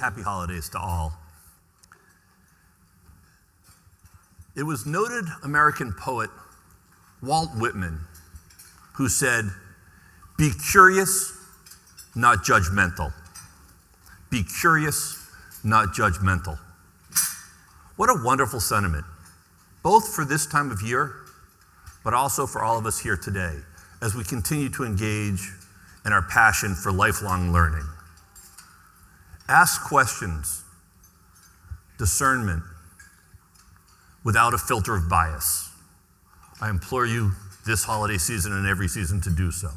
happy holidays to all. It was noted American poet Walt Whitman who said, "Be curious, not judgmental. Be curious, not judgmental." What a wonderful sentiment, both for this time of year, but also for all of us here today, as we continue to engage in our passion for lifelong learning. Ask questions, discernment, without a filter of bias. I implore you this holiday season and every season to do so.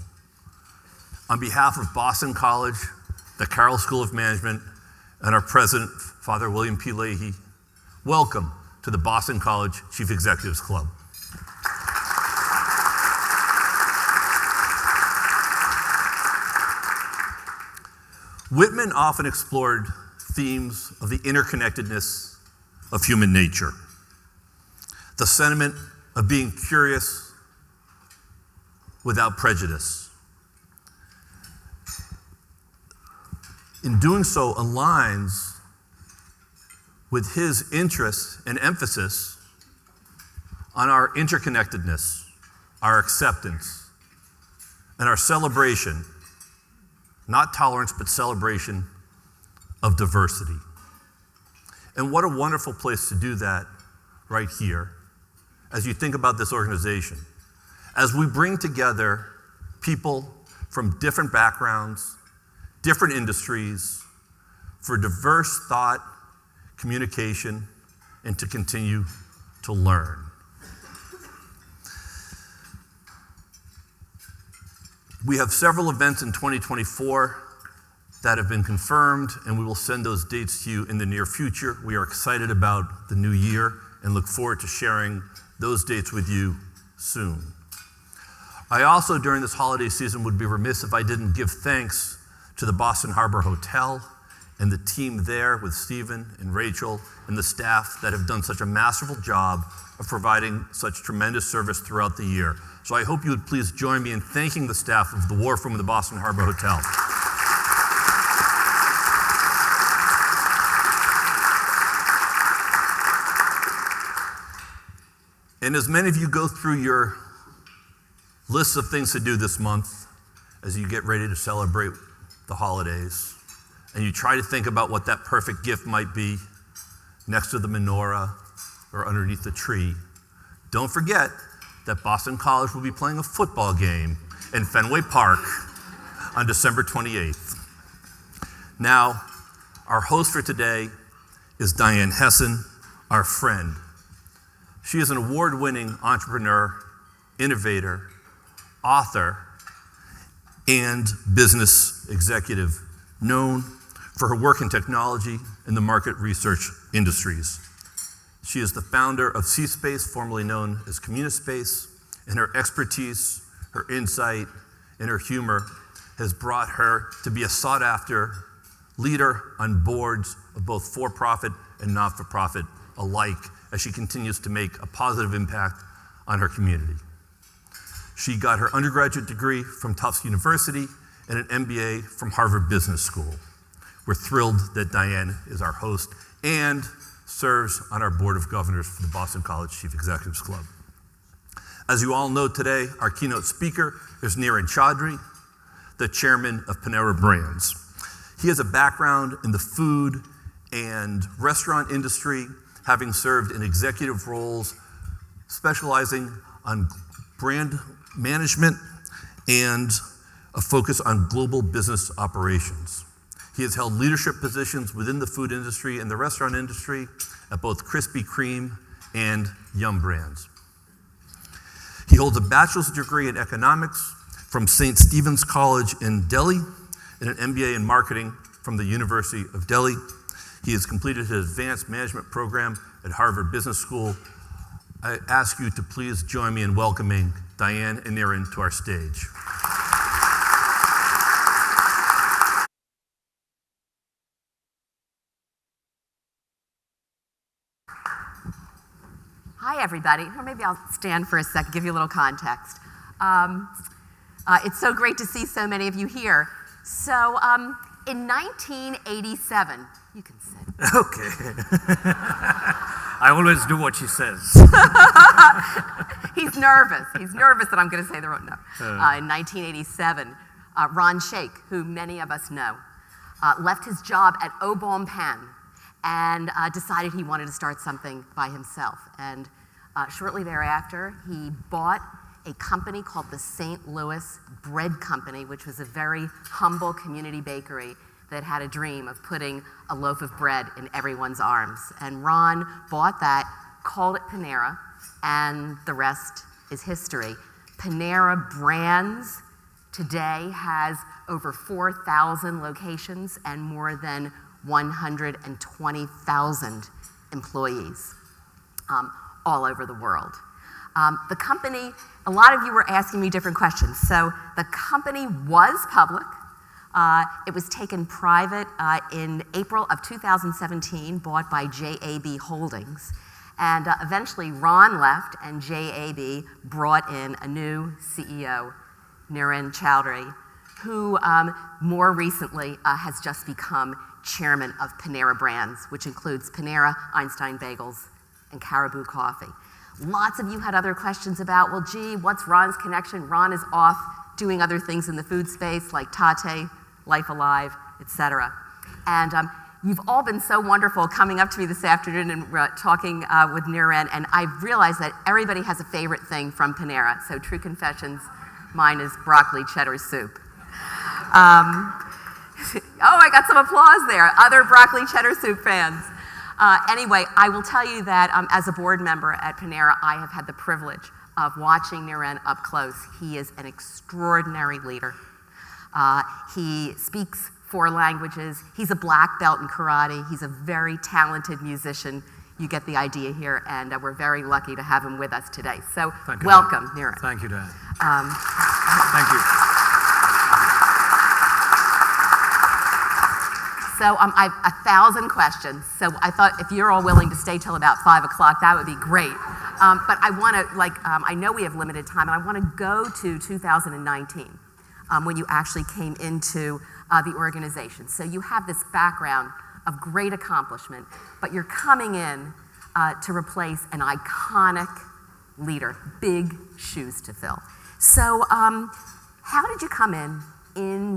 On behalf of Boston College, the Carroll School of Management, and our president, Father William P. Leahy, welcome to the Boston College Chief Executives Club. Whitman often explored themes of the interconnectedness of human nature, the sentiment of being curious without prejudice. In doing so, aligns with his interest and emphasis on our interconnectedness, our acceptance, and our celebration, not tolerance, but celebration of diversity. And what a wonderful place to do that right here, as you think about this organization, as we bring together people from different backgrounds, different industries, for diverse thought, communication, and to continue to learn. We have several events in 2024 that have been confirmed, and we will send those dates to you in the near future. We are excited about the new year and look forward to sharing those dates with you soon. I also, during this holiday season, would be remiss if I didn't give thanks to the Boston Harbor Hotel and the team there with Stephen and Rachel and the staff that have done such a masterful job of providing such tremendous service throughout the year. So I hope you would please join me in thanking the staff of the Wharf Room of the Boston Harbor Hotel. And as many of you go through your lists of things to do this month, as you get ready to celebrate the holidays, and you try to think about what that perfect gift might be next to the menorah or underneath the tree, don't forget that Boston College will be playing a football game in Fenway Park on December 28th. Now, our host for today is Diane Hessan, our friend. She is an award-winning entrepreneur, innovator, author, and business executive, known for her work in technology and the market research industries. She is the founder of C-Space, formerly known as Communispace, and her expertise, her insight, and her humor has brought her to be a sought-after leader on boards of both for-profit and not-for-profit alike, as she continues to make a positive impact on her community. She got her undergraduate degree from Tufts University and an MBA from Harvard Business School. We're thrilled that Diane is our host and serves on our Board of Governors for the Boston College Chief Executives Club. As you all know today, our keynote speaker is Niren Chaudhary, the chairman of Panera Brands. He has a background in the food and restaurant industry, having served in executive roles specializing on brand management and a focus on global business operations. He has held leadership positions within the food industry and the restaurant industry at both Krispy Kreme and Yum Brands. He holds a bachelor's degree in economics from St. Stephen's College in Delhi and an MBA in marketing from the University of Delhi. He has completed his advanced management program at Harvard Business School. I ask you to please join me in welcoming Diane and Niren to our stage. Hi, everybody. Or maybe I'll stand for a second, give you a little context. It's so great to see so many of you here. So In 1987, you can sit. Okay. I always do what she says. He's nervous. He's nervous that I'm going to say the wrong no. In 1987, Ron Shaich, who many of us know, left his job at Obalm Pan and decided he wanted to start something by himself. And shortly thereafter, he bought a company called the St. Louis Bread Company, which was a very humble community bakery that had a dream of putting a loaf of bread in everyone's arms. And Ron bought that, called it Panera, and the rest is history. Panera Brands today has over 4,000 locations and more than 120,000 employees all over the world. The company, a lot of you were asking me different questions. So the company was public. It was taken private in April of 2017, bought by JAB Holdings. And eventually Ron left and JAB brought in a new CEO, Niren Chaudhary, who more recently has just become chairman of Panera Brands, which includes Panera, Einstein Bagels, and Caribou Coffee. Lots of you had other questions about, well, gee, what's Ron's connection? Ron is off doing other things in the food space like Tate, Life Alive, etc. And you've all been so wonderful coming up to me this afternoon and talking with Niren, and I've realized that everybody has a favorite thing from Panera. So true confessions, mine is broccoli cheddar soup. Oh, I got some applause there. Other broccoli cheddar soup fans. Anyway, I will tell you that as a board member at Panera, I have had the privilege of watching Niren up close. He is an extraordinary leader. He speaks 4 languages. He's a black belt in karate. He's a very talented musician. You get the idea here, and we're very lucky to have him with us today. So welcome, Niren. Thank you, Diane. Thank you. So I have 1,000 questions. So I thought if you're all willing to stay till about 5 o'clock, that would be great. But I want to, I know we have limited time, and I want to go to 2019 when you actually came into the organization. So you have this background of great accomplishment, but you're coming in to replace an iconic leader, big shoes to fill. So how did you come in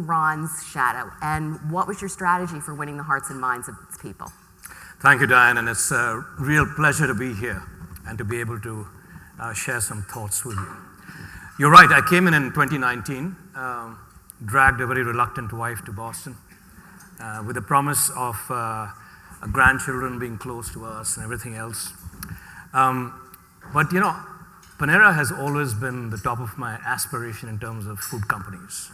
Ron's shadow, and what was your strategy for winning the hearts and minds of its people? Thank you, Diane, and it's a real pleasure to be here and to be able to share some thoughts with you. You're right, I came in 2019, dragged a very reluctant wife to Boston with the promise of grandchildren being close to us and everything else. But you know, Panera has always been the top of my aspiration in terms of food companies.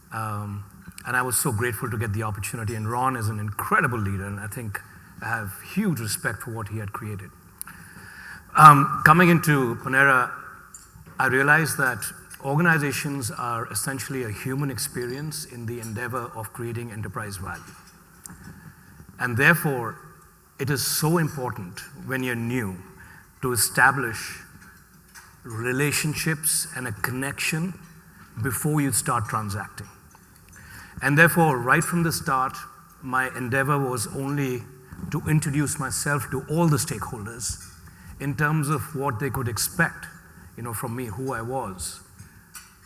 And I was so grateful to get the opportunity, and Ron is an incredible leader, and I think I have huge respect for what he had created. Coming into Panera, I realized that organizations are essentially a human experience in the endeavor of creating enterprise value. And therefore, it is so important when you're new to establish relationships and a connection before you start transacting. And therefore, right from the start, my endeavor was only to introduce myself to all the stakeholders in terms of what they could expect, from me, who I was,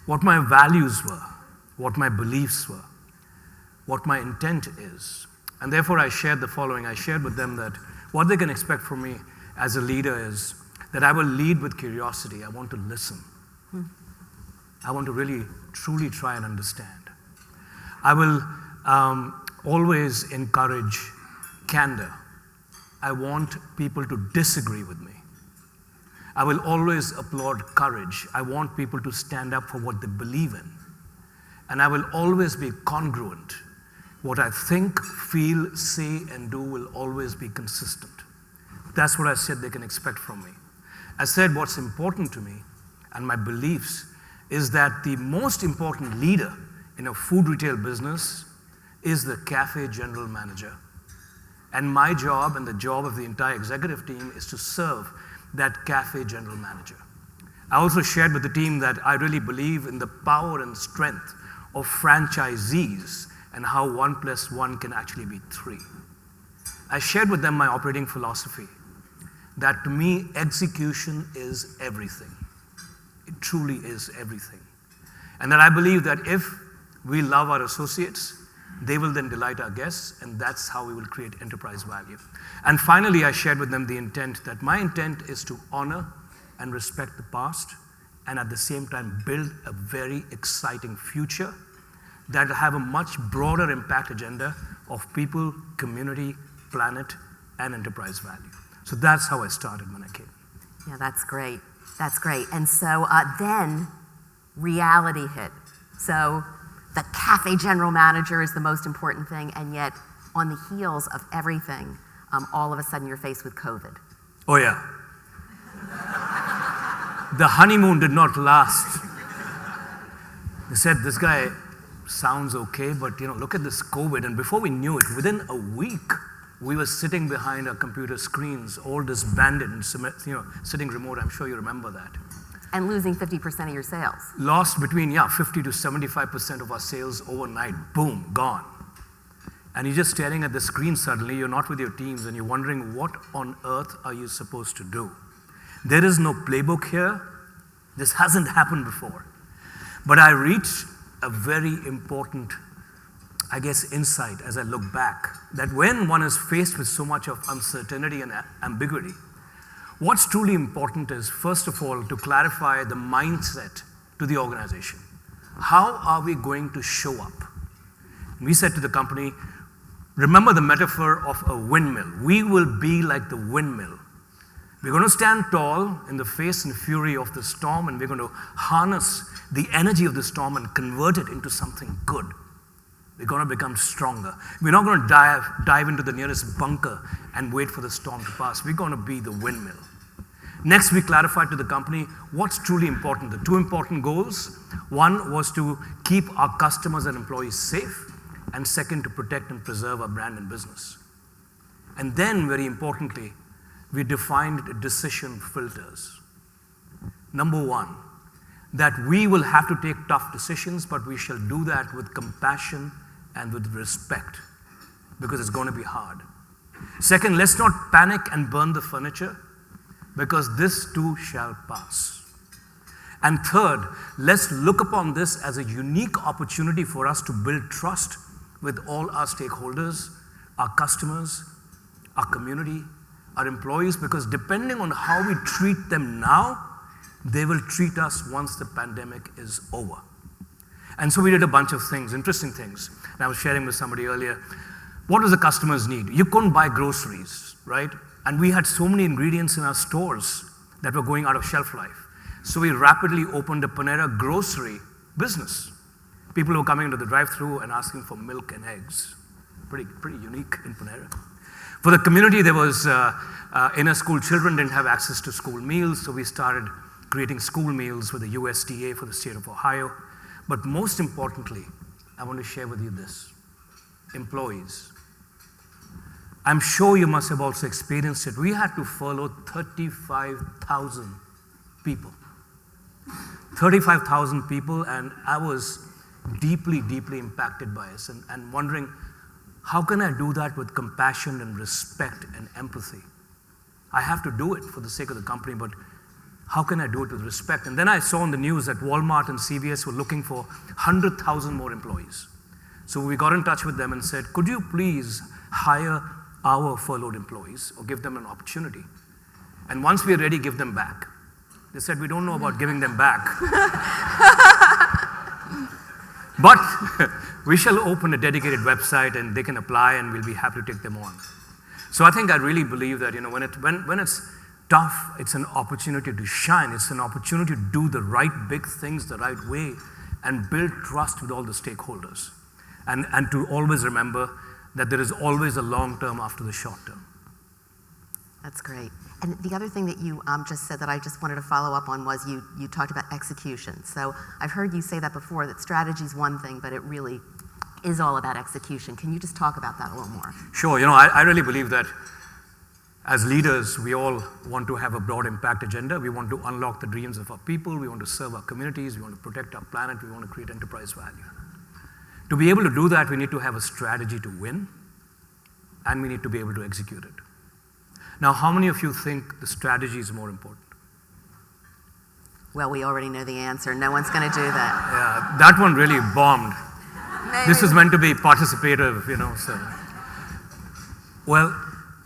what my values were, what my beliefs were, what my intent is. And therefore, I shared the following. I shared with them that what they can expect from me as a leader is that I will lead with curiosity. I want to listen. I want to really, truly try and understand. I will always encourage candor. I want people to disagree with me. I will always applaud courage. I want people to stand up for what they believe in. And I will always be congruent. What I think, feel, say, and do will always be consistent. That's what I said they can expect from me. I said what's important to me and my beliefs is that the most important leader in a food retail business is the cafe general manager. And my job and the job of the entire executive team is to serve that cafe general manager. I also shared with the team that I really believe in the power and strength of franchisees and how 1 + 1 can actually be 3. I shared with them my operating philosophy that to me, execution is everything. It truly is everything. And that I believe that if we love our associates, they will then delight our guests, and that's how we will create enterprise value. And finally, I shared with them the intent that my intent is to honor and respect the past, and at the same time build a very exciting future that will have a much broader impact agenda of people, community, planet, and enterprise value. So that's how I started when I came. Yeah, that's great. That's great. And so then reality hit. So the cafe general manager is the most important thing, and yet on the heels of everything, all of a sudden you're faced with COVID. Oh yeah. The honeymoon did not last. They said, this guy sounds okay, but look at this COVID. And before we knew it, within a week, we were sitting behind our computer screens, all disbanded and sitting remote. I'm sure you remember that. And losing 50% of your sales. Lost between 50 to 75% of our sales overnight. Boom, gone. And you're just staring at the screen suddenly. You're not with your teams, and you're wondering, what on earth are you supposed to do? There is no playbook here. This hasn't happened before. But I reached a very important, insight as I look back, that when one is faced with so much of uncertainty and ambiguity, what's truly important is, first of all, to clarify the mindset to the organization. How are we going to show up? We said to the company, remember the metaphor of a windmill. We will be like the windmill. We're going to stand tall in the face and fury of the storm, and we're going to harness the energy of the storm and convert it into something good. We're going to become stronger. We're not going to dive into the nearest bunker and wait for the storm to pass. We're going to be the windmill. Next, we clarified to the company what's truly important. The two important goals. One was to keep our customers and employees safe, and second, to protect and preserve our brand and business. And then, very importantly, we defined decision filters. Number one, that we will have to take tough decisions, but we shall do that with compassion and with respect, because it's going to be hard. Second, let's not panic and burn the furniture, because this too shall pass. And third, let's look upon this as a unique opportunity for us to build trust with all our stakeholders, our customers, our community, our employees, because depending on how we treat them now, they will treat us once the pandemic is over. And so we did a bunch of things, interesting things. And I was sharing with somebody earlier, what does the customers need? You couldn't buy groceries, right? And we had so many ingredients in our stores that were going out of shelf life. So we rapidly opened a Panera grocery business. People were coming into the drive-thru and asking for milk and eggs. Pretty unique in Panera. For the community, there was inner school children didn't have access to school meals, so we started creating school meals with the USDA for the state of Ohio. But most importantly, I want to share with you this. Employees. I'm sure you must have also experienced it. We had to furlough 35,000 people. 35,000 people, and I was deeply, deeply impacted by it and wondering, how can I do that with compassion and respect and empathy? I have to do it for the sake of the company, but how can I do it with respect? And then I saw on the news that Walmart and CVS were looking for 100,000 more employees. So we got in touch with them and said, could you please hire our furloughed employees or give them an opportunity? And once we're ready, give them back. They said, we don't know about giving them back. But we shall open a dedicated website and they can apply and we'll be happy to take them on. So I think I really believe that when it's tough, it's an opportunity to shine. It's an opportunity to do the right big things the right way and build trust with all the stakeholders. And to always remember that there is always a long term after the short term. That's great. And the other thing that you just said that I just wanted to follow up on was you talked about execution. So I've heard you say that before, that strategy is one thing, but it really is all about execution. Can you just talk about that a little more? Sure. I really believe that as leaders, we all want to have a broad impact agenda. We want to unlock the dreams of our people. We want to serve our communities. We want to protect our planet. We want to create enterprise value. To be able to do that, we need to have a strategy to win, and we need to be able to execute it. Now, how many of you think the strategy is more important? Well, we already know the answer. No one's going to do that. Yeah, that one really bombed. Maybe. This is meant to be participative, so. Well,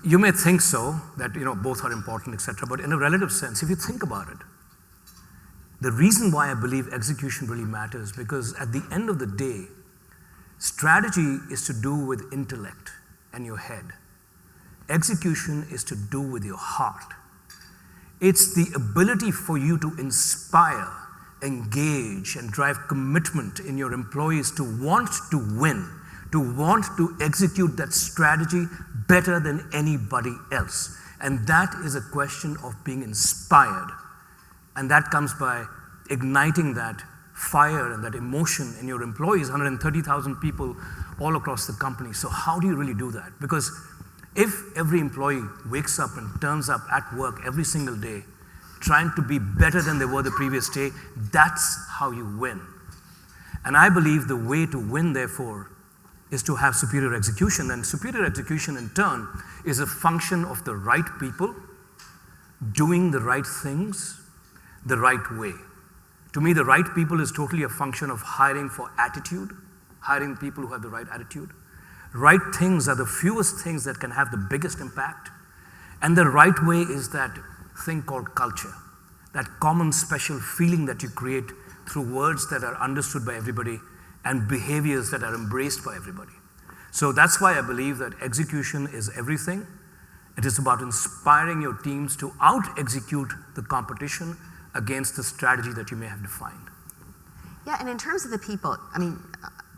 you may think so, that, both are important, etc. But in a relative sense, if you think about it, the reason why I believe execution really matters, because at the end of the day, strategy is to do with intellect and your head. Execution is to do with your heart. It's the ability for you to inspire, engage, and drive commitment in your employees to want to win, to want to execute that strategy better than anybody else. And that is a question of being inspired. And that comes by igniting that fire and that emotion in your employees, 130,000 people all across the company. So how do you really do that? Because if every employee wakes up and turns up at work every single day, trying to be better than they were the previous day, that's how you win. And I believe the way to win, therefore, is to have superior execution. And superior execution, in turn, is a function of the right people doing the right things the right way. To me, the right people is totally a function of hiring for attitude, hiring people who have the right attitude. Right things are the fewest things that can have the biggest impact. And the right way is that thing called culture, that common special feeling that you create through words that are understood by everybody and behaviors that are embraced by everybody. So that's why I believe that execution is everything. It is about inspiring your teams to out-execute the competition against the strategy that you may have defined. Yeah, and in terms of the people,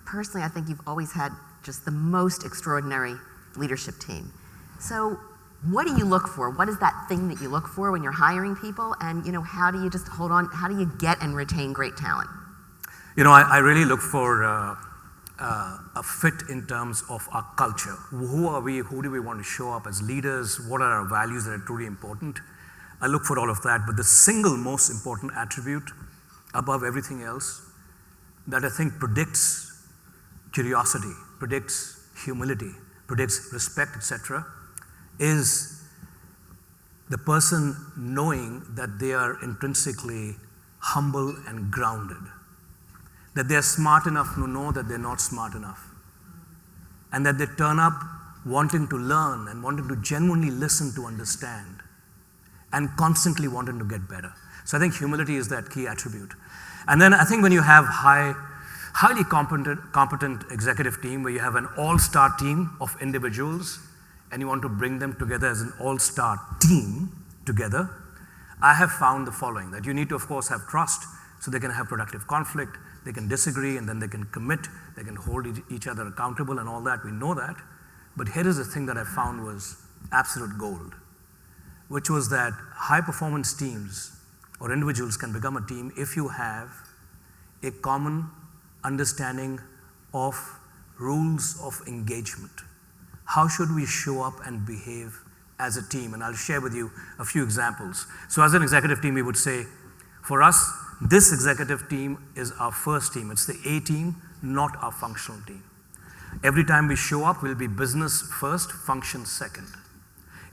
personally, I think you've always had just the most extraordinary leadership team. So what do you look for? What is that thing that you look for when you're hiring people? And how do you just hold on? How do you get and retain great talent? I really look for a fit in terms of our culture. Who are we? Who do we want to show up as leaders? What are our values that are truly important? I look for all of that. But the single most important attribute above everything else that I think predicts curiosity, predicts humility, predicts respect, etc., is the person knowing that they are intrinsically humble and grounded, that they're smart enough to know that they're not smart enough, and that they turn up wanting to learn and wanting to genuinely listen to understand, and constantly wanting to get better. So I think humility is that key attribute. And then I think when you have highly competent executive team, where you have an all-star team of individuals, and you want to bring them together as an all-star team together, I have found the following, that you need to, of course, have trust, so they can have productive conflict, they can disagree, and then they can commit, they can hold each other accountable and all that, we know that. But here is the thing that I found was absolute gold, which was that high-performance teams or individuals can become a team if you have a common understanding of rules of engagement. How should we show up and behave as a team? And I'll share with you a few examples. So as an executive team, we would say, for us, this executive team is our first team. It's the A team, not our functional team. Every time we show up, we'll be business first, function second.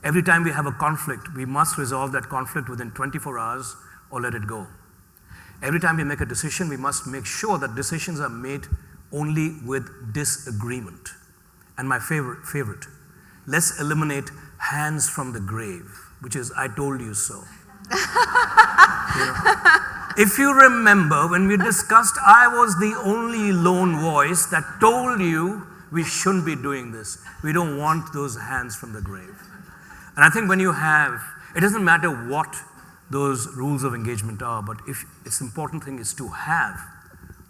Every time we have a conflict, we must resolve that conflict within 24 hours or let it go. Every time we make a decision, we must make sure that decisions are made only with disagreement. And my favorite, let's eliminate hands from the grave, which is, I told you so. If you remember, when we discussed, I was the only lone voice that told you we shouldn't be doing this. We don't want those hands from the grave. And I think when you have, it doesn't matter what those rules of engagement are, but if it's important thing is to have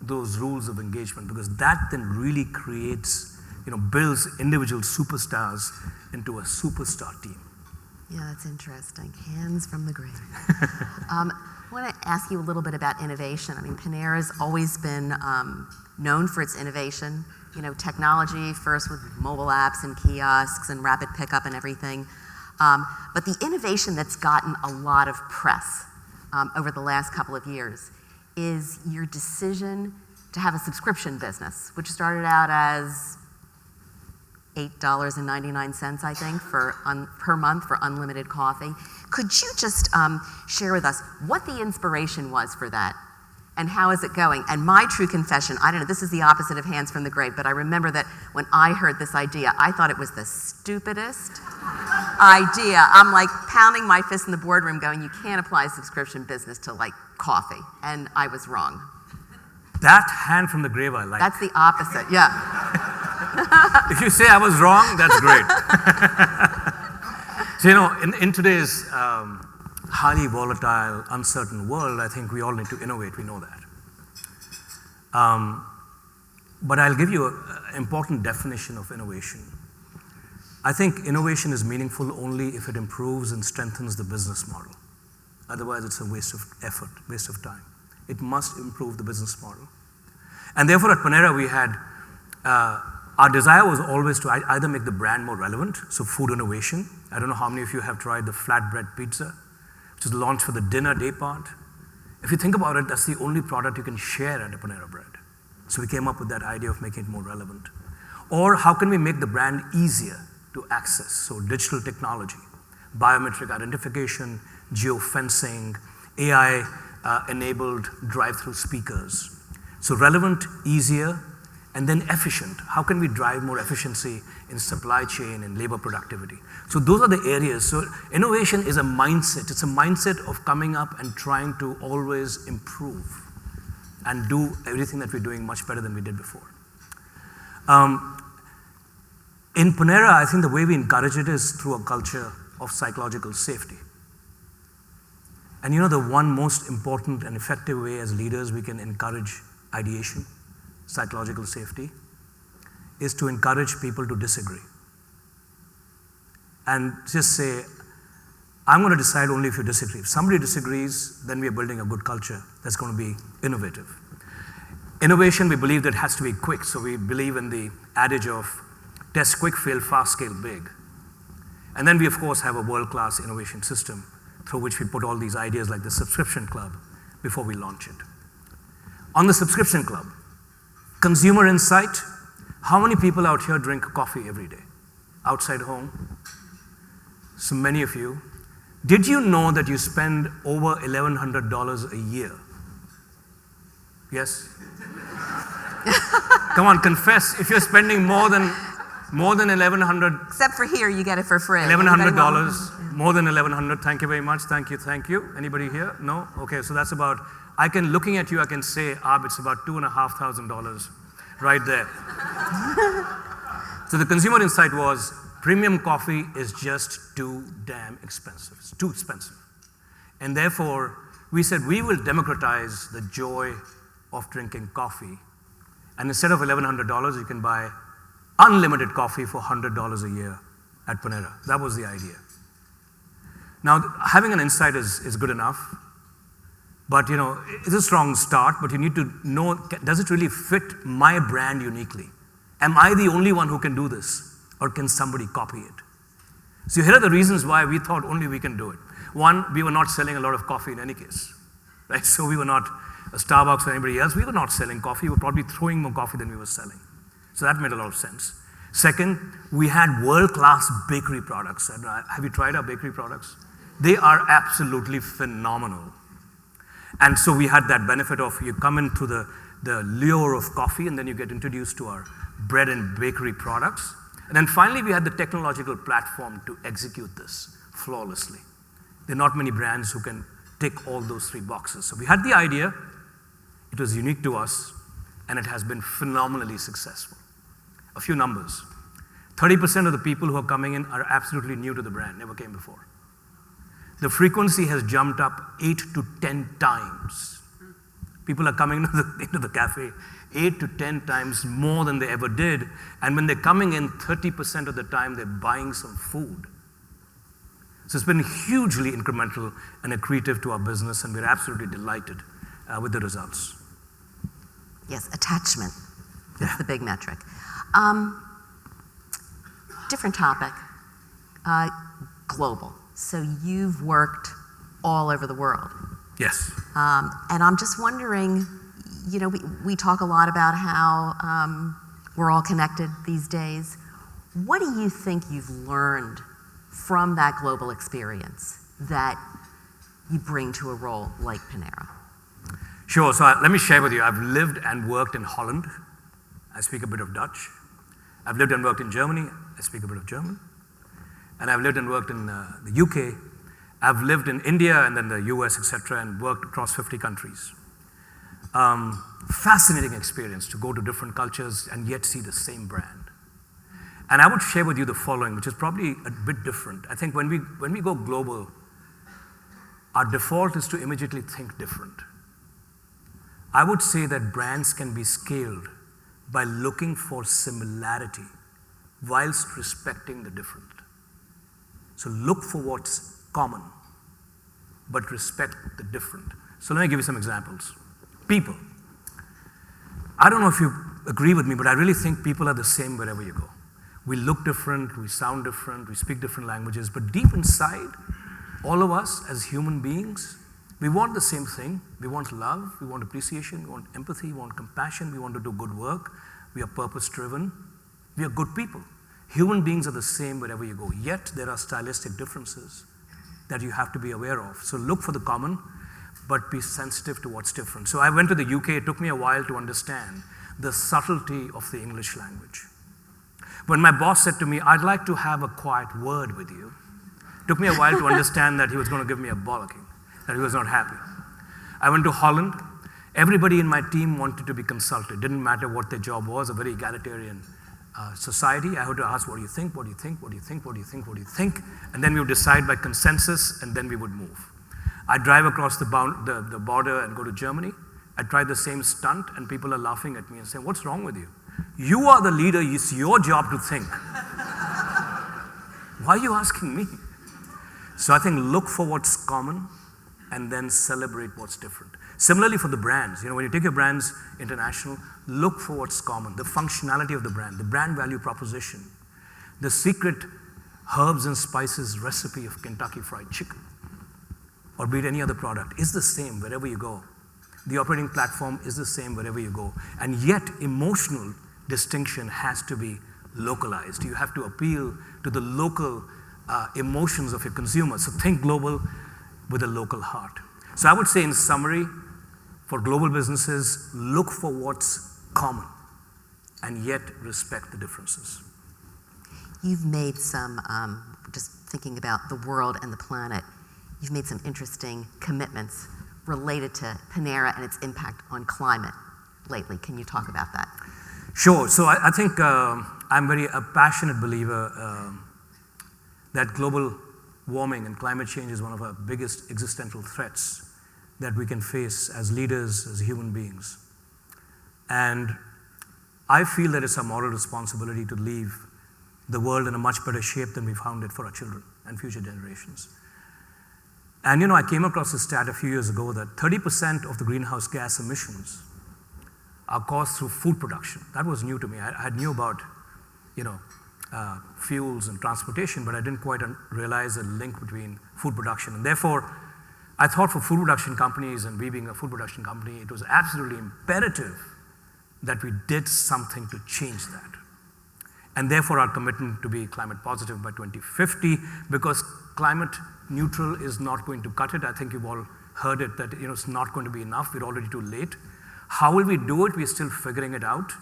those rules of engagement, because that then really creates, builds individual superstars into a superstar team. Yeah, that's interesting. Hands from the grave. I want to ask you a little bit about innovation. Panera's always been known for its innovation. Technology first with mobile apps and kiosks and rapid pickup and everything. But the innovation that's gotten a lot of press over the last couple of years is your decision to have a subscription business, which started out as $8.99, I think, per month for unlimited coffee. Could you just share with us what the inspiration was for that? And how is it going? And my true confession, I don't know, this is the opposite of hands from the grave, but I remember that when I heard this idea, I thought it was the stupidest idea. I'm like pounding my fist in the boardroom going, you can't apply a subscription business to like coffee. And I was wrong. That hand from the grave I like. That's the opposite, yeah. If you say I was wrong, that's great. So, in today's highly volatile, uncertain world, I think we all need to innovate, we know that. But I'll give you an important definition of innovation. I think innovation is meaningful only if it improves and strengthens the business model. Otherwise, it's a waste of effort, waste of time. It must improve the business model. And therefore, at Panera, we had, our desire was always to either make the brand more relevant, so food innovation. I don't know how many of you have tried the flatbread pizza, which is launched for the dinner day part. If you think about it, that's the only product you can share at a Panera Bread. So we came up with that idea of making it more relevant. Or how can we make the brand easier to access? So digital technology, biometric identification, geofencing, AI-enabled drive-through speakers. So relevant, easier, and then efficient. How can we drive more efficiency in supply chain and labor productivity? So those are the areas. So innovation is a mindset. It's a mindset of coming up and trying to always improve and do everything that we're doing much better than we did before. In Panera, I think the way we encourage it is through a culture of psychological safety. And the one most important and effective way as leaders we can encourage ideation, psychological safety, is to encourage people to disagree. And just say, I'm going to decide only if you disagree. If somebody disagrees, then we are building a good culture that's going to be innovative. Innovation, we believe that has to be quick. So we believe in the adage of test quick, fail fast, scale big. And then we, of course, have a world-class innovation system through which we put all these ideas like the subscription club before we launch it. On the subscription club, consumer insight, how many people out here drink coffee every day? Outside home? So many of you. Did you know that you spend over $1,100 a year? Yes? Come on, confess. If you're spending more than $1,100. Except for here, you get it for free. $1,100, more than $1,100. Thank you very much. Thank you. Thank you. Anybody here? No? Okay, so that's about, looking at you, I can say, it's about $2,500 right there. So the consumer insight was, premium coffee is just too damn expensive. It's too expensive. And therefore, we said we will democratize the joy of drinking coffee. And instead of $1,100, you can buy unlimited coffee for $100 a year at Panera. That was the idea. Now, having an insight is good enough, but it's a strong start, but you need to know, does it really fit my brand uniquely? Am I the only one who can do this? Or can somebody copy it? So here are the reasons why we thought only we can do it. One, we were not selling a lot of coffee in any case, right? So we were not a Starbucks or anybody else. We were not selling coffee. We were probably throwing more coffee than we were selling. So that made a lot of sense. Second, we had world-class bakery products. Have you tried our bakery products? They are absolutely phenomenal. And so we had that benefit of you come in through the lure of coffee and then you get introduced to our bread and bakery products. And then finally, we had the technological platform to execute this flawlessly. There are not many brands who can tick all those three boxes. So we had the idea, it was unique to us, and it has been phenomenally successful. A few numbers. 30% of the people who are coming in are absolutely new to the brand, never came before. The frequency has jumped up 8 to 10 times. People are coming into the cafe 8 to 10 times more than they ever did. And when they're coming in, 30% of the time they're buying some food. So it's been hugely incremental and accretive to our business, and we're absolutely delighted with the results. Yes, attachment. That's the big metric. Different topic. Global. So you've worked all over the world. Yes. And I'm just wondering, we talk a lot about how we're all connected these days. What do you think you've learned from that global experience that you bring to a role like Panera? Sure, so let me share with you. I've lived and worked in Holland. I speak a bit of Dutch. I've lived and worked in Germany. I speak a bit of German. And I've lived and worked in the UK. I've lived in India and then the US, etc., and worked across 50 countries. Fascinating experience to go to different cultures and yet see the same brand. And I would share with you the following, which is probably a bit different. I think when we go global, our default is to immediately think different. I would say that brands can be scaled by looking for similarity whilst respecting the different. So look for what's common, but respect the different. So let me give you some examples. People. I don't know if you agree with me, but I really think people are the same wherever you go. We look different, we sound different, we speak different languages, but deep inside, all of us as human beings, we want the same thing. We want love, we want appreciation, we want empathy, we want compassion, we want to do good work. We are purpose-driven. We are good people. Human beings are the same wherever you go, yet there are stylistic differences that you have to be aware of. So look for the common, but be sensitive to what's different. So I went to the UK. It took me a while to understand the subtlety of the English language. When my boss said to me, "I'd like to have a quiet word with you," it took me a while to understand that he was going to give me a bollocking, that he was not happy. I went to Holland. Everybody in my team wanted to be consulted. Didn't matter what their job was, a very egalitarian society. I had to ask, what do you think, what do you think, what do you think, what do you think, what do you think? And then we would decide by consensus, and then we would move. I drive across the border and go to Germany. I tried the same stunt, and people are laughing at me and saying, "What's wrong with you? You are the leader, it's your job to think." Why are you asking me? So I think look for what's common and then celebrate what's different. Similarly for the brands, when you take your brands international, look for what's common, the functionality of the brand value proposition, the secret herbs and spices recipe of Kentucky Fried Chicken, or be it any other product, is the same wherever you go. The operating platform is the same wherever you go. And yet emotional distinction has to be localized. You have to appeal to the local emotions of your consumers. So think global with a local heart. So I would say in summary, for global businesses, look for what's common and yet respect the differences. You've made some, just thinking about the world and the planet, you've made some interesting commitments related to Panera and its impact on climate lately. Can you talk about that? Sure. So I think I'm a passionate believer that global warming and climate change is one of our biggest existential threats that we can face as leaders, as human beings. And I feel that it's our moral responsibility to leave the world in a much better shape than we found it for our children and future generations. And I came across a stat a few years ago that 30% of the greenhouse gas emissions are caused through food production. That was new to me. I knew about, fuels and transportation, but I didn't quite realize the link between food production. And therefore, I thought for food production companies, and we being a food production company, it was absolutely imperative that we did something to change that. And therefore, our commitment to be climate positive by 2050, because climate neutral is not going to cut it. I think you've all heard it, that it's not going to be enough. We're already too late. How will we do it? We're still figuring it out.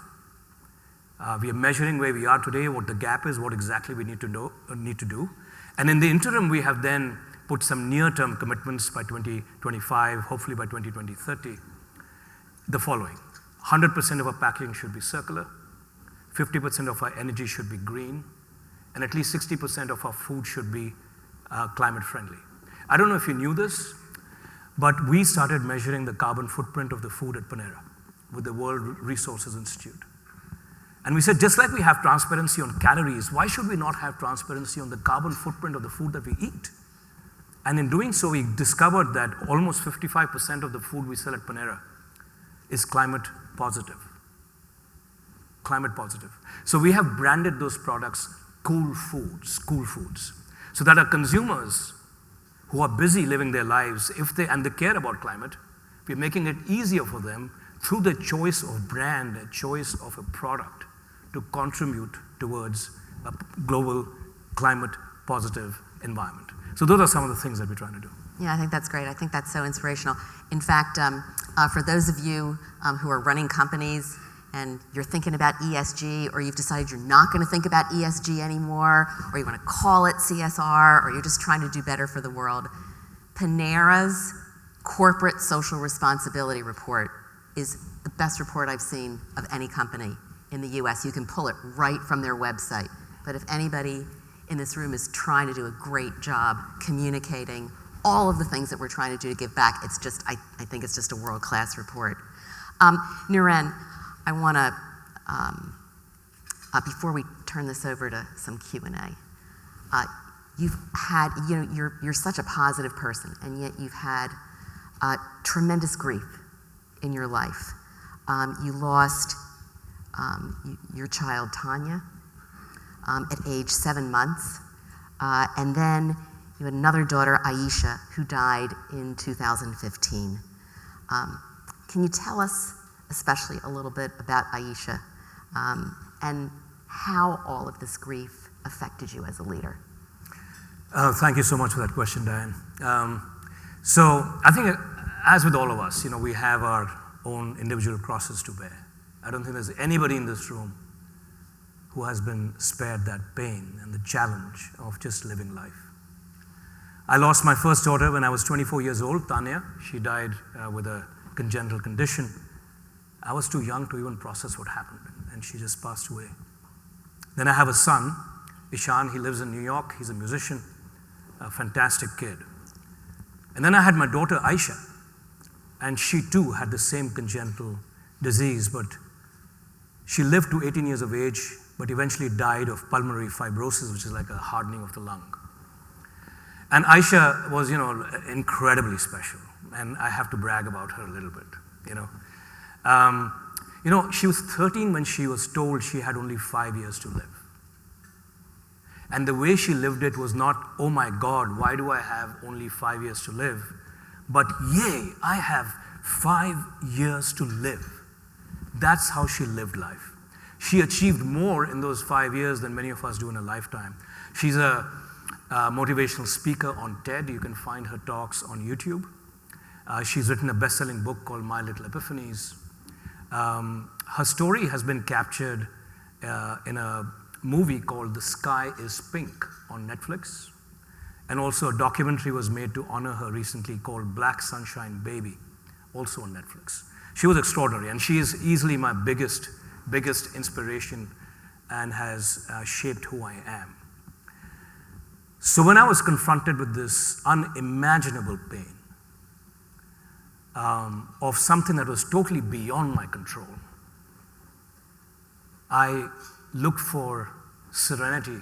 We are measuring where we are today, what the gap is, what exactly we need to do. And in the interim, we have then put some near-term commitments by 2025, hopefully by 2030. The following: 100% of our packaging should be circular, 50% of our energy should be green, and at least 60% of our food should be climate friendly. I don't know if you knew this, but we started measuring the carbon footprint of the food at Panera with the World Resources Institute. And we said, just like we have transparency on calories, why should we not have transparency on the carbon footprint of the food that we eat? And in doing so, we discovered that almost 55% of the food we sell at Panera is climate positive. Climate positive. So we have branded those products cool foods, so that our consumers who are busy living their lives, and they care about climate, we're making it easier for them through the choice of brand, a choice of a product, to contribute towards a global climate positive environment. So those are some of the things that we're trying to do. Yeah, I think that's great. I think that's so inspirational. In fact, for those of you who are running companies and you're thinking about ESG, or you've decided you're not going to think about ESG anymore, or you want to call it CSR, or you're just trying to do better for the world, Panera's Corporate Social Responsibility Report is the best report I've seen of any company in the US. You can pull it right from their website. But if anybody in this room is trying to do a great job communicating all of the things that we're trying to do to give back, it's just, I think it's just a world-class report. Niren, I want to, before we turn this over to some Q&A, you've had, you're such a positive person, and yet you've had tremendous grief in your life. You lost your child, Tanya, at age 7 months, and then you had another daughter, Aisha, who died in 2015. Can you tell us especially a little bit about Aisha and how all of this grief affected you as a leader? Thank you so much for that question, Diane. So I think, as with all of us, we have our own individual crosses to bear. I don't think there's anybody in this room who has been spared that pain and the challenge of just living life. I lost my first daughter when I was 24 years old, Tanya. She died with a congenital condition. I was too young to even process what happened, and she just passed away. Then I have a son, Ishan. He lives in New York. He's a musician, a fantastic kid. And then I had my daughter, Aisha, and she too had the same congenital disease, but she lived to 18 years of age, but eventually died of pulmonary fibrosis, which is like a hardening of the lung. And Aisha was, incredibly special, and I have to brag about her a little bit, she was 13 when she was told she had only 5 years to live. And the way she lived it was not, oh my God, why do I have only 5 years to live? But yay, I have 5 years to live. That's how she lived life. She achieved more in those 5 years than many of us do in a lifetime. She's a motivational speaker on TED. You can find her talks on YouTube. She's written a best-selling book called My Little Epiphanies. Her story has been captured in a movie called The Sky is Pink on Netflix. And also a documentary was made to honor her recently called Black Sunshine Baby, also on Netflix. She was extraordinary, and she is easily my biggest inspiration and has shaped who I am. So when I was confronted with this unimaginable pain of something that was totally beyond my control, I looked for serenity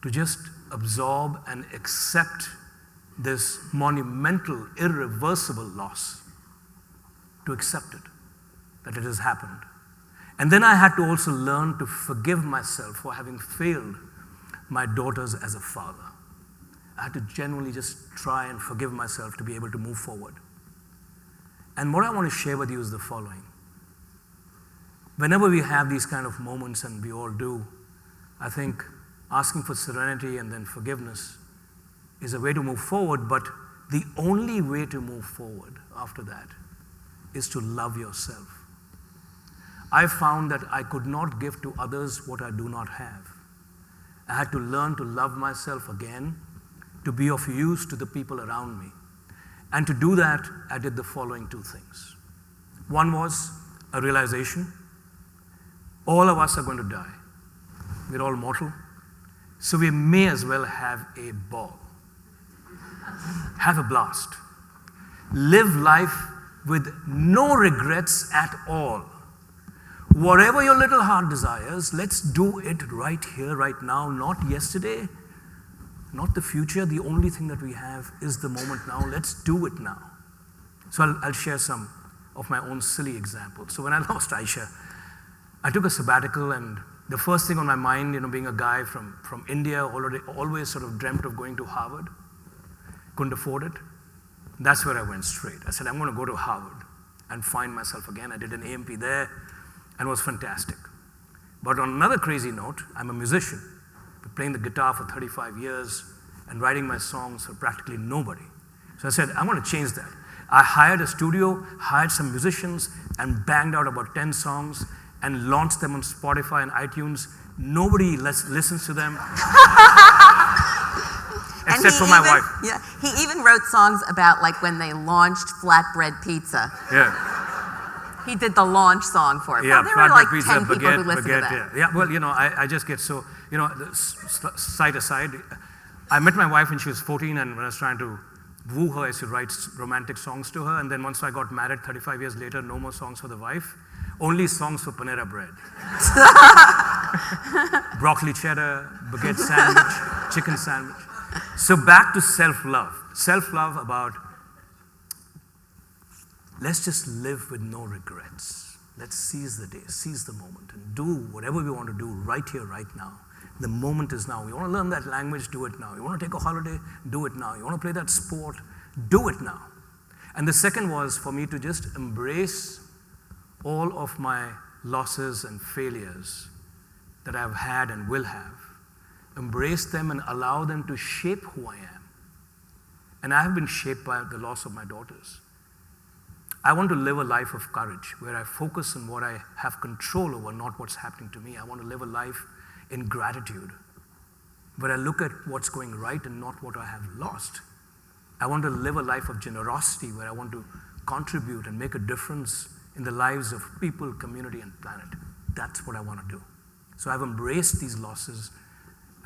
to just absorb and accept this monumental, irreversible loss, to accept it, that it has happened. And then I had to also learn to forgive myself for having failed my daughters as a father. I had to genuinely just try and forgive myself to be able to move forward. And what I want to share with you is the following. Whenever we have these kind of moments, and we all do, I think asking for serenity and then forgiveness is a way to move forward, but the only way to move forward after that is to love yourself. I found that I could not give to others what I do not have. I had to learn to love myself again, to be of use to the people around me. And to do that, I did the following two things. One was a realization. All of us are going to die. We're all mortal. So we may as well have a ball. Have a blast. Live life with no regrets at all. Whatever your little heart desires, let's do it right here, right now, not yesterday, not the future. The only thing that we have is the moment now. Let's do it now. So I'll share some of my own silly examples. So when I lost Aisha, I took a sabbatical, and the first thing on my mind, being a guy from India, always sort of dreamt of going to Harvard, couldn't afford it. That's where I went straight. I said, I'm going to go to Harvard. and find myself again. I did an AMP there and was fantastic. But on another crazy note, I'm a musician. Been playing the guitar for 35 years and writing my songs for practically nobody. So I said, I want to change that. I hired a studio, hired some musicians, and banged out about 10 songs and launched them on Spotify and iTunes. Nobody listens to them. Except for my wife. Yeah, he even wrote songs about like when they launched flatbread pizza. Yeah. He did the launch song for it. Yeah, there were like 10 pizza, people who listened to that. Yeah, well, I just get so, side aside, I met my wife when she was 14, and when I was trying to woo her, I used to write romantic songs to her, and then once I got married 35 years later, no more songs for the wife, only songs for Panera Bread. Broccoli cheddar, baguette sandwich, chicken sandwich. So back to self-love. Self-love about, let's just live with no regrets. Let's seize the day, seize the moment, and do whatever we want to do right here, right now. The moment is now. You want to learn that language, do it now. You want to take a holiday, do it now. You want to play that sport, do it now. And the second was for me to just embrace all of my losses and failures that I've had and will have. Embrace them and allow them to shape who I am. And I have been shaped by the loss of my daughters. I want to live a life of courage where I focus on what I have control over, not what's happening to me. I want to live a life in gratitude, where I look at what's going right and not what I have lost. I want to live a life of generosity where I want to contribute and make a difference in the lives of people, community, and planet. That's what I want to do. So I've embraced these losses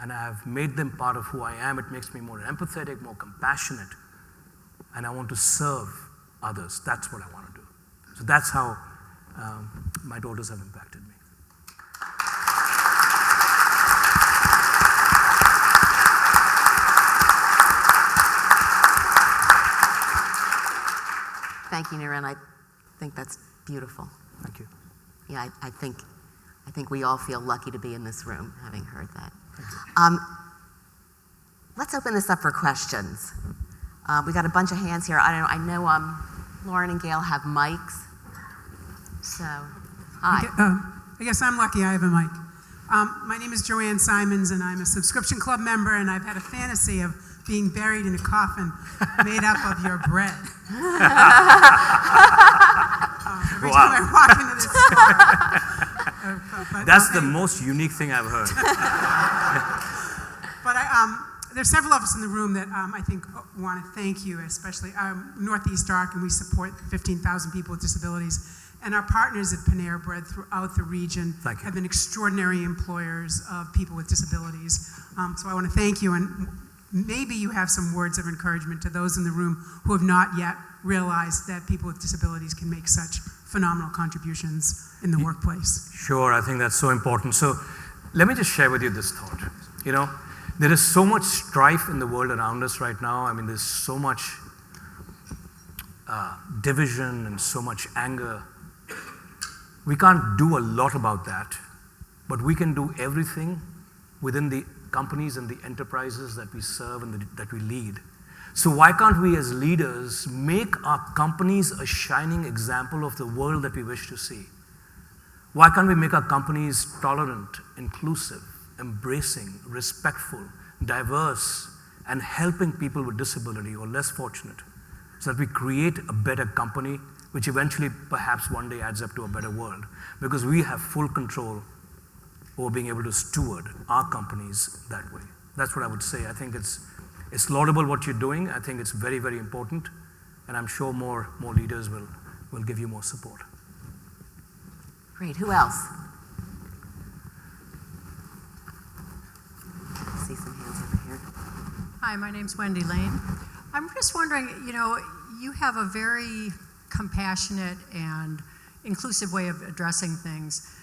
and I have made them part of who I am. It makes me more empathetic, more compassionate, and I want to serve others. That's what I want to do. So that's how my daughters have impacted me. Thank you, Niren. I think that's beautiful. Thank you. Yeah, I think we all feel lucky to be in this room, having heard that. Let's open this up for questions. We got a bunch of hands here. I know Lauren and Gail have mics. So, hi. I guess I'm lucky I have a mic. My name is Joanne Simons, and I'm a subscription club member, and I've had a fantasy of being buried in a coffin made up of your bread. Every time I walk into this store. That's the most unique thing I've heard. But there's several of us in the room that I think want to thank you, especially Northeast Arc, and we support 15,000 people with disabilities. And our partners at Panera Bread throughout the region have been extraordinary employers of people with disabilities. So I want to thank you, and maybe you have some words of encouragement to those in the room who have not yet realized that people with disabilities can make such phenomenal contributions in the workplace. Sure, I think that's so important. So let me just share with you this thought. There is so much strife in the world around us right now. I mean, there's so much division and so much anger. We can't do a lot about that, but we can do everything within the companies and the enterprises that we serve and that we lead. So why can't we as leaders make our companies a shining example of the world that we wish to see? Why can't we make our companies tolerant, inclusive, embracing, respectful, diverse, and helping people with disability or less fortunate, so that we create a better company, which eventually perhaps one day adds up to a better world, because we have full control over being able to steward our companies that way. That's what I would say. I think it's laudable what you're doing. I think it's very, very important, and I'm sure more leaders will give you more support. Great. Who else? I see some hands over here. Hi, my name's Wendy Lane. I'm just wondering, you have a very compassionate and inclusive way of addressing things.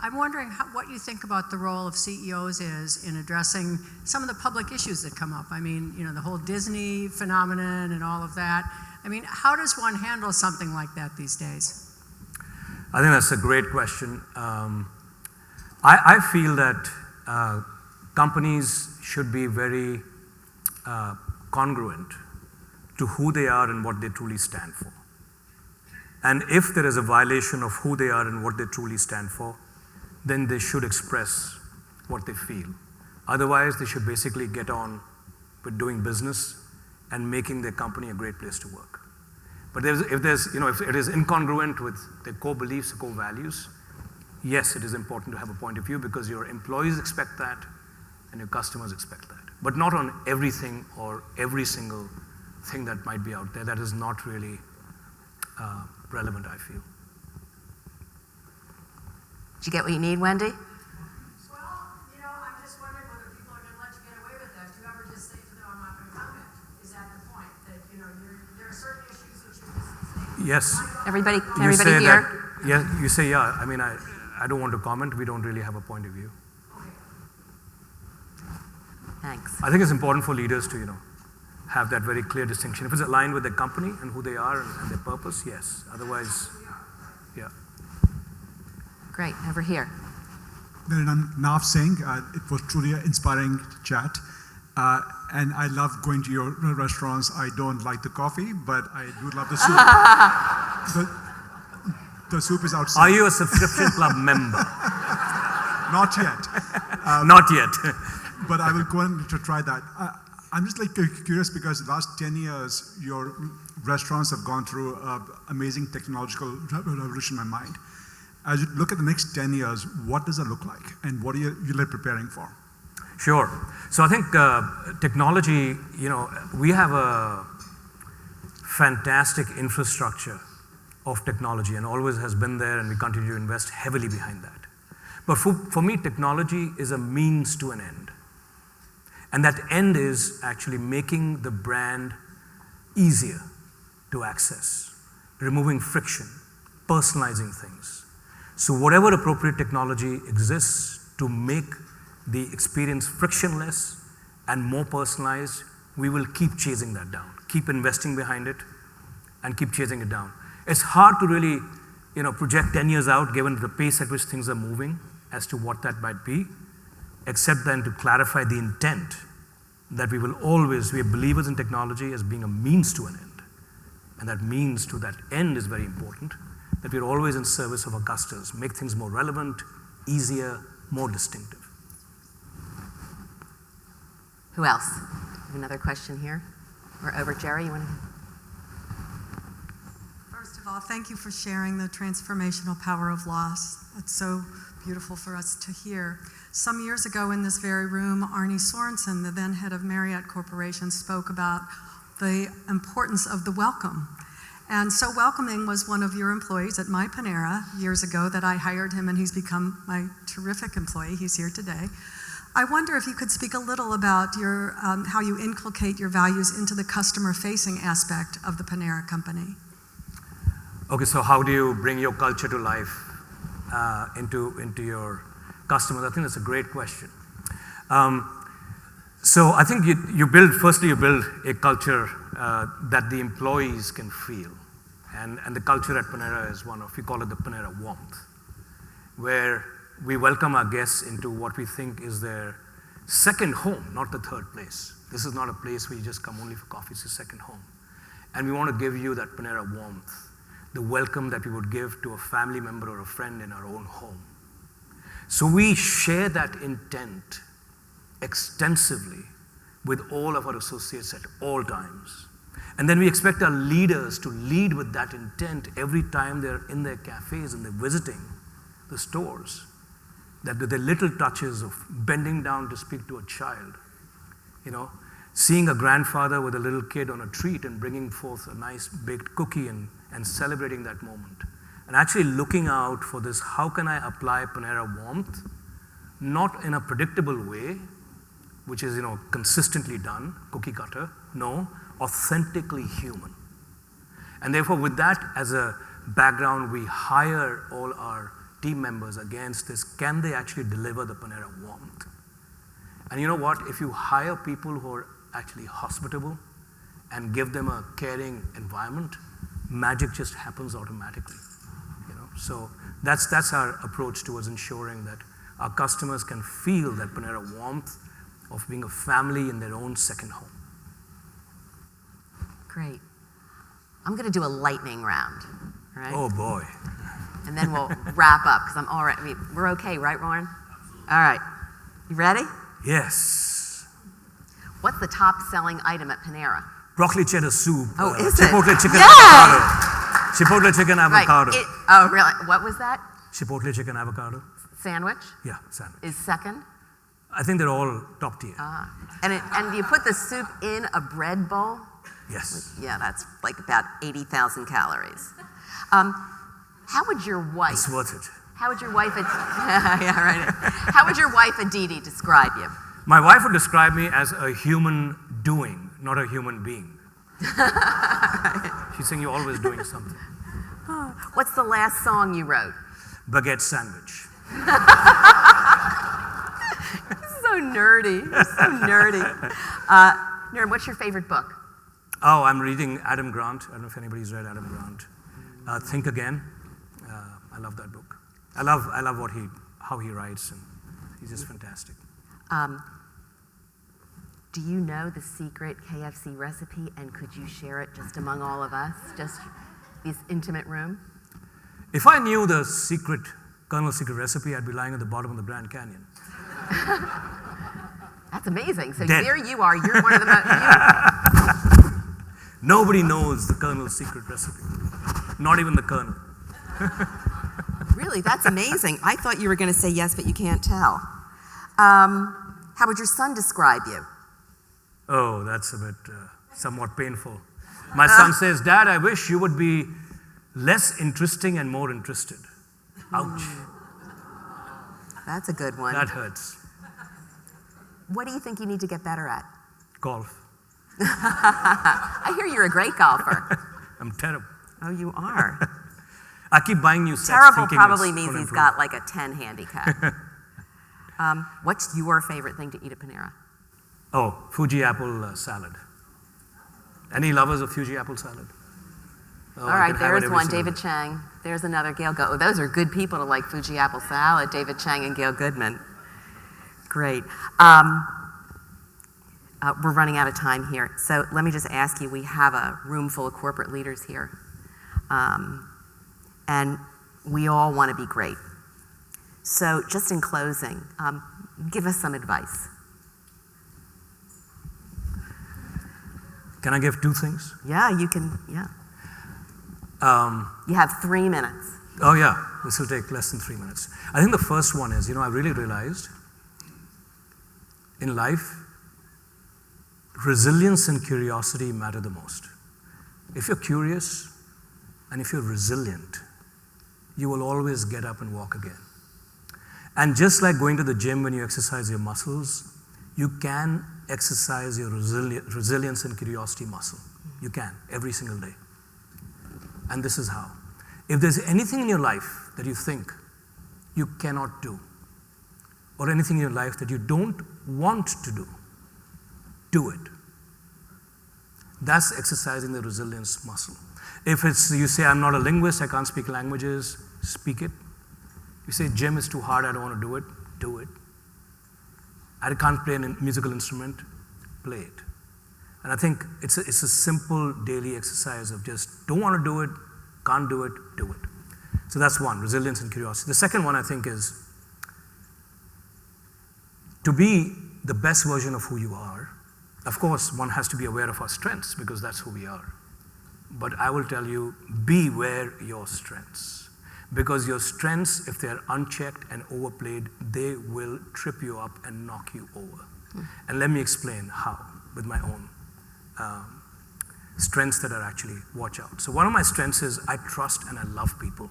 I'm wondering what you think about the role of CEOs is in addressing some of the public issues that come up. I mean, the whole Disney phenomenon and all of that. I mean, how does one handle something like that these days? I think that's a great question. I feel that companies should be very congruent to who they are and what they truly stand for. And if there is a violation of who they are and what they truly stand for, then they should express what they feel. Otherwise, they should basically get on with doing business and making their company a great place to work. But if it is incongruent with their core beliefs, core values, yes, it is important to have a point of view because your employees expect that and your customers expect that. But not on everything or every single thing that might be out there. That is not really relevant, I feel. Did you get what you need, Wendy? Well, I'm just wondering whether people are going to let you get away with that. Do you ever just say to them, I'm not going to comment? Is that the point? That, there are certain issues that you just say. Yes. Everybody You say here? that, yeah, you say, yeah. I mean, I don't want to comment. We don't really have a point of view. Thanks. I think it's important for leaders to, have that very clear distinction. If it's aligned with the company and who they are and their purpose, yes. Otherwise, yeah. Great. Over here. Niren, Nav Singh, it was truly an inspiring chat. And I love going to your restaurants. I don't like the coffee, but I do love the soup. The soup is outside. Are you a subscription club member? Not yet. Not yet. But I will go in to try that. I'm just curious because the last 10 years, your restaurants have gone through an amazing technological revolution in my mind. As you look at the next 10 years, what does it look like? And what are you preparing for? Sure. So I think technology, we have a fantastic infrastructure of technology and always has been there, and we continue to invest heavily behind that. But for me, technology is a means to an end. And that end is actually making the brand easier to access, removing friction, personalizing things. So whatever appropriate technology exists to make the experience frictionless and more personalized, we will keep chasing that down, keep investing behind it, and keep chasing it down. It's hard to really, project 10 years out given the pace at which things are moving as to what that might be, except then to clarify the intent that we are believers in technology as being a means to an end. And that means to that end is very important, that we're always in service of our customers, make things more relevant, easier, more distinctive. Who else? Another question here? Or over, Jerry, you want to? First of all, thank you for sharing the transformational power of loss. It's so beautiful for us to hear. Some years ago in this very room, Arne Sorensen, the then head of Marriott Corporation, spoke about the importance of the welcome. And so welcoming was one of your employees at my Panera years ago that I hired him, and he's become my terrific employee. He's here today. I wonder if you could speak a little about your how you inculcate your values into the customer-facing aspect of the Panera company. Okay, so how do you bring your culture to life into your customers? I think that's a great question. So I think you build a culture that the employees can feel. And the culture at Panera is we call it the Panera warmth, where we welcome our guests into what we think is their second home, not the third place. This is not a place where you just come only for coffee, it's a second home. And we want to give you that Panera warmth, the welcome that we would give to a family member or a friend in our own home. So we share that intent extensively with all of our associates at all times. And then we expect our leaders to lead with that intent every time they're in their cafes and they're visiting the stores. That with their little touches of bending down to speak to a child, seeing a grandfather with a little kid on a treat and bringing forth a nice baked cookie and celebrating that moment. And actually looking out for this, how can I apply Panera warmth, not in a predictable way, which is, consistently done, cookie cutter, no, authentically human. And therefore with that as a background, we hire all our team members against this. Can they actually deliver the Panera warmth? And you know what? If you hire people who are actually hospitable and give them a caring environment, magic just happens automatically. So that's our approach towards ensuring that our customers can feel that Panera warmth of being a family in their own second home. Great. I'm going to do a lightning round, right? Oh boy. And then we'll wrap up, because I'm all right. We're okay, right, Warren? All right. You ready? Yes. What's the top selling item at Panera? Broccoli cheddar soup. Oh, is it? Chipotle chicken Yes! avocado. Chipotle chicken avocado. Right. Oh, really? What was that? Chipotle chicken avocado. Sandwich Yeah, sandwich. is second. I think they're all top tier. And you put the soup in a bread bowl? Yes. Yeah, that's like about 80,000 calories. How would your wife? It's worth it. How would your wife? Yeah, right. How would your wife Aditi describe you? My wife would describe me as a human doing, not a human being. She's saying you're always doing something. What's the last song you wrote? Baguette sandwich. So nerdy. You're so nerdy. Niren, what's your favorite book? Oh, I'm reading Adam Grant. I don't know if anybody's read Adam Grant. Think Again. I love that book. I love how he writes, and he's just fantastic. Do you know the secret KFC recipe, and could you share it just among all of us, just this intimate room? If I knew the Colonel's secret recipe, I'd be lying at the bottom of the Grand Canyon. That's amazing. So Dead. there you are. You're one of the most. Nobody knows the Colonel's secret recipe. Not even the Colonel. Really, that's amazing. I thought you were going to say yes, but you can't tell. How would your son describe you? Oh, that's a bit somewhat painful. My son says, Dad, I wish you would be less interesting and more interested. Ouch. That's a good one. That hurts. What do you think you need to get better at? Golf. I hear you're a great golfer. I'm terrible. Oh, you are. I keep buying new sets. Terrible thinking probably it's means gonna he's improve. got like a 10 handicap. What's your favorite thing to eat at Panera? Oh, Fuji apple salad. Any lovers of Fuji apple salad? Oh, All I right, can have it there's every one, single David day. Chang. There's another, Gail Goodman. Oh, those are good people to like Fuji apple salad, David Chang and Gail Goodman. Great. We're running out of time here. So let me just ask you, we have a room full of corporate leaders here. And we all want to be great. So just in closing, give us some advice. Can I give two things? Yeah, you can, yeah. You have 3 minutes. Oh yeah, this will take less than 3 minutes. I think the first one is, I really realized in life, resilience and curiosity matter the most. If you're curious and if you're resilient, you will always get up and walk again. And just like going to the gym when you exercise your muscles, you can exercise your resilience and curiosity muscle. You can, every single day. And this is how. If there's anything in your life that you think you cannot do, or anything in your life that you don't want to do it. That's exercising the resilience muscle. If it's, you say, I'm not a linguist, I can't speak languages, speak it. You say, gym is too hard, I don't want to do it. I can't play a musical instrument, play it. And I think it's a simple daily exercise of just don't want to do it, can't do it, do it. So that's one, resilience and curiosity. The second one I think is to be the best version of who you are. Of course, one has to be aware of our strengths because that's who we are. But I will tell you, beware your strengths. Because your strengths, if they're unchecked and overplayed, they will trip you up and knock you over. And let me explain how with my own strengths that are actually, watch out. So one of my strengths is I trust and I love people.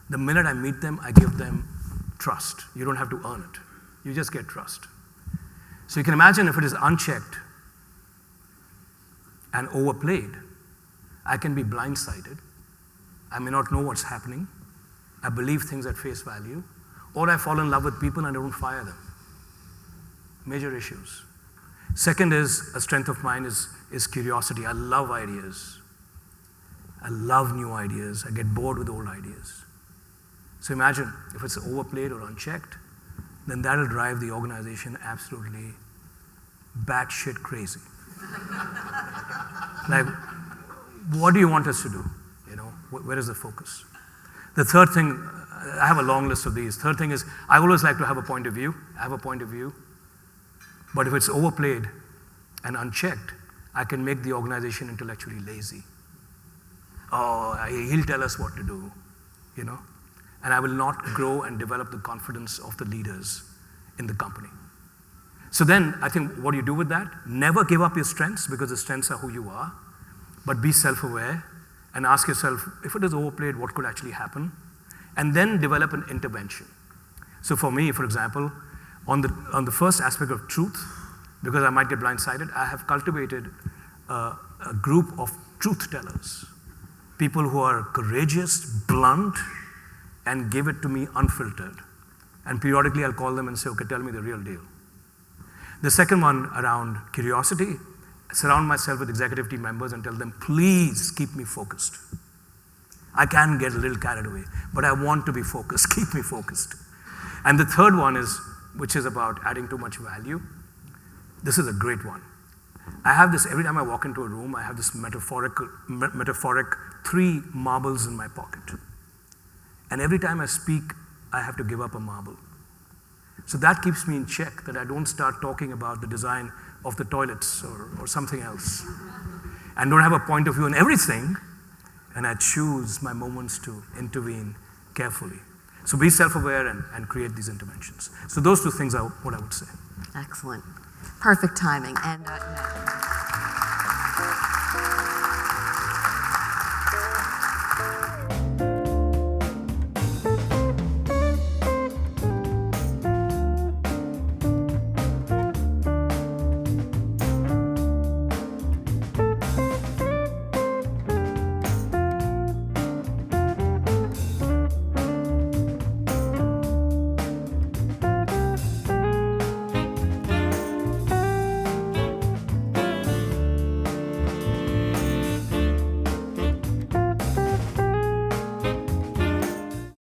The minute I meet them, I give them trust. You don't have to earn it. You just get trust. So you can imagine if it is unchecked and overplayed, I can be blindsided. I may not know what's happening. I believe things at face value. Or I fall in love with people and I don't fire them. Major issues. Second is, a strength of mine is curiosity. I love ideas. I love new ideas. I get bored with old ideas. So imagine if it's overplayed or unchecked, then that'll drive the organization absolutely batshit crazy. Like, what do you want us to do? Where is the focus? The third thing, I have a long list of these. Third thing is, I always like to have a point of view. But if it's overplayed and unchecked, I can make the organization intellectually lazy. Oh, he'll tell us what to do, you know? And I will not grow and develop the confidence of the leaders in the company. So then, I think what do you do with that? Never give up your strengths, because the strengths are who you are, but be self-aware and ask yourself, if it is overplayed, what could actually happen? And then develop an intervention. So for me, for example, on the first aspect of truth, because I might get blindsided, I have cultivated a group of truth tellers. People who are courageous, blunt, and give it to me unfiltered. And periodically I'll call them and say, okay, tell me the real deal. The second one around curiosity, surround myself with executive team members and tell them, please keep me focused. I can get a little carried away, but I want to be focused, keep me focused. And the third one is, which is about adding too much value. This is a great one. I have this, every time I walk into a room, I have this metaphoric 3 marbles in my pocket. And every time I speak, I have to give up a marble. So that keeps me in check, that I don't start talking about the design of the toilets or something else. And don't have a point of view on everything, and I choose my moments to intervene carefully. So be self-aware and create these interventions. So those 2 things are what I would say. Excellent. Perfect timing. And